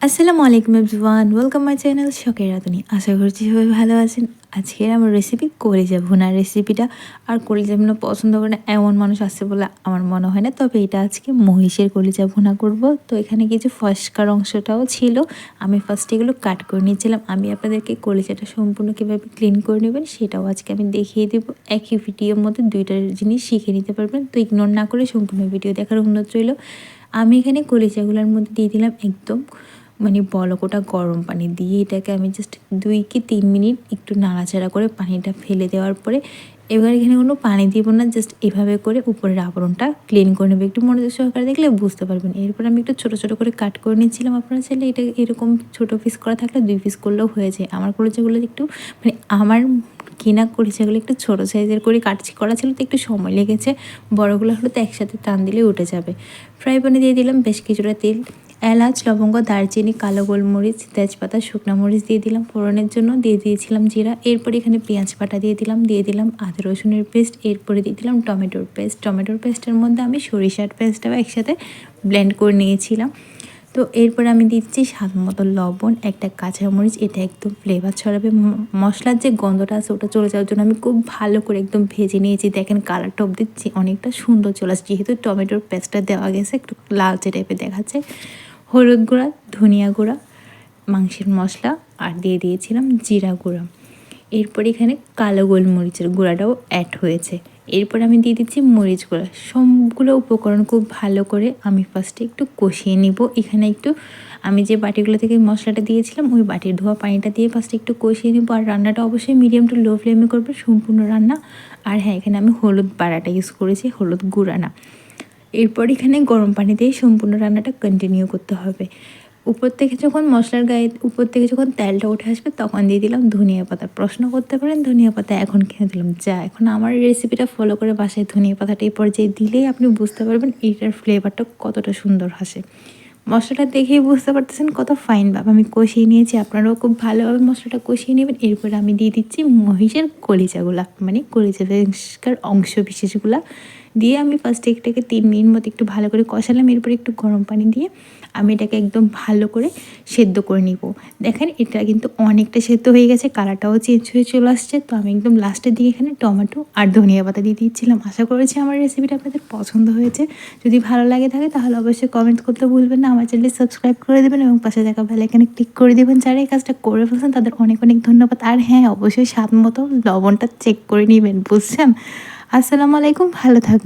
আসসালামু আলাইকুম everyone, welcome my channel শখের-রাধুনি। আশা করছি সবাই ভালো আছেন। আজকের আমার রেসিপি কলিজা ভুনার রেসিপিটা। আর কলিজা ভুনা পছন্দ করে না এমন মানুষ আছে বলে আমার মনে হয় না, তবে এটা আজকে মহিষের কলিজা ভুনা করব। তো এখানে কিছু ফস্কার অংশটাও ছিল, আমি ফার্স্টে এগুলো কাট করে নিয়েছিলাম। আমি আপনাদেরকে কলিজাটা সম্পূর্ণ কীভাবে ক্লিন করে নেবেন সেটাও আজকে আমি দেখিয়ে দেবো। একই ভিডিওর মধ্যে দুইটা জিনিস শিখে নিতে পারবেন। তো ইগনোর না করে সম্পূর্ণ ভিডিও দেখার অনুরোধ রইল। আমি এখানে কলিজাগুলোর মধ্যে দিয়ে দিলাম একদম বলকোটা গরম পানি দিয়ে এটাকে আমি জাস্ট 2 কি 3 মিনিট একটু নাড়াচাড়া করে পানিটা ফেলে দেওয়ার পরে এবার এখানে কোনো পানি দিব না, জাস্ট এভাবে করে উপরের আবরণটা ক্লিন করে নেবে। একটু মনোযোগ সহকারে দেখলে বুঝতে পারবেন। এরপর আমি একটু ছোটো ছোটো করে কাট করে নিচ্ছিলাম। আপনারা চাইলে এটা এরকম ছোটো পিস করা থাকলে 2 পিস করলেও হয়ে যায়। আমার কলিজাগুলো একটু আমার কিনা কলিজাগুলো একটু ছোটো সাইজের করে করা ছিল, তো একটু সময় লেগেছে। বড়গুলো হলো তো একসাথে টান দিলে উঠে যাবে। ফ্রাই প্যানে দিয়ে দিলাম বেশ কিছুটা তেল, এলাচ, লবঙ্গ, দারচিনি, কালো গোলমরিচ, তেজপাতা, শুকনো মরিচ দিয়ে দিলাম ফোড়নের জন্য, দিয়ে দিয়েছিলাম জিরা। এরপর এখানে পেঁয়াজ বাটা দিয়ে দিলাম আদা রসুনের পেস্ট, এরপরে দিয়ে দিলাম টমেটোর পেস্ট। টমেটোর পেস্টের মধ্যে আমি সরিষার পেস্টটাও একসাথে ব্লেন্ড করে নিয়েছিলাম। তো এরপরে আমি দিচ্ছি স্বাদ মতো লবণ, একটা কাঁচামরিচ, এটা একদম ফ্লেভার ছড়াবে। মশলার যে গন্ধটা আছে ওটা চলে যাওয়ার জন্য আমি খুব ভালো করে একদম ভেজে নিয়েছি। দেখেন কালারটা অবধি অনেকটা সুন্দর চলে আসছে, যেহেতু টমেটোর পেস্টটা দেওয়া গেছে একটু লালচে টাইপের দেখাচ্ছে। হলুদ গুঁড়া, ধনিয়া গুঁড়া, মাংসের মশলা আর দিয়ে দিয়েছিলাম জিরা গুঁড়া। এরপর এখানে কালো গোলমরিচের গুঁড়াটাও অ্যাড হয়েছে। এরপর আমি দিয়ে দিচ্ছি মরিচ গুঁড়া। সবগুলো উপকরণ খুব ভালো করে আমি ফার্স্টে একটু কষিয়ে নিব। এখানে একটু আমি যে বাটিগুলো থেকে মশলাটা দিয়েছিলাম ওই বাটির ধোয়া পানিটা দিয়ে ফার্স্টে একটু কষিয়ে নেব। আর রান্নাটা অবশ্যই মিডিয়াম টু লো ফ্লেমে করবে সম্পূর্ণ রান্না। আর হ্যাঁ, এখানে আমি হলুদ বাড়াটা ইউজ করেছি, হলুদ গুঁড়া না। এরপর এখানে গরম পানি দিয়ে সম্পূর্ণ রান্নাটা কন্টিনিউ করতে হবে। উপর থেকে যখন মশলার গায়ে উপর থেকে যখন তেলটা উঠে আসবে তখন দিয়ে দিলাম ধনিয়া পাতা। প্রশ্ন করতে পারেন ধনিয়া পাতা এখন কেন দিলাম? এখন আমার এই রেসিপিটা ফলো করে বাসায় ধনিয়া পাতাটা এই পর্যায়ে দিলেই আপনি বুঝতে পারবেন এইটার ফ্লেভারটা কতটা সুন্দর আসে। মশলাটা দেখেই বুঝতে পারতেছেন কত ফাইনভাবে আমি কষিয়ে নিয়েছি। আপনারাও খুব ভালোভাবে মশলাটা কষিয়ে নেবেন। এরপরে আমি দিয়ে দিচ্ছি মহিষের কলিজাগুলা, কলিজা অংশ বিশেষগুলা দিয়ে আমি ফার্স্টে এটাকে 3 মিনিট মতো একটু ভালো করে কষালাম। এরপরে একটু গরম পানি দিয়ে আমি এটাকে একদম ভালো করে সেদ্ধ করে নিব। দেখেন এটা কিন্তু অনেকটা সেদ্ধ হয়ে গেছে, কালারটাও চেঞ্জ হয়ে চলে আসছে। তো আমি একদম লাস্টের দিকে এখানে টমেটো আর ধনিয়া পাতা দিয়ে দিচ্ছিলাম। আশা করেছি আমার রেসিপিটা আপনাদের পছন্দ হয়েছে। যদি ভালো লাগে থাকে তাহলে অবশ্যই কমেন্ট করতে ভুলবেন না। আমার চ্যানেলে সাবস্ক্রাইব করে দেবেন এবং পাশে থাকা বেল আইকনে ক্লিক করে দেবেন। যারা এই কাজটা করে ফেলছেন তাদের অনেক অনেক ধন্যবাদ। আর হ্যাঁ, অবশ্যই স্বাদ মতো লবণটা চেক করে নেবেন, বুঝছেন? আসসালামু আলাইকুম, ভালো থাকবেন।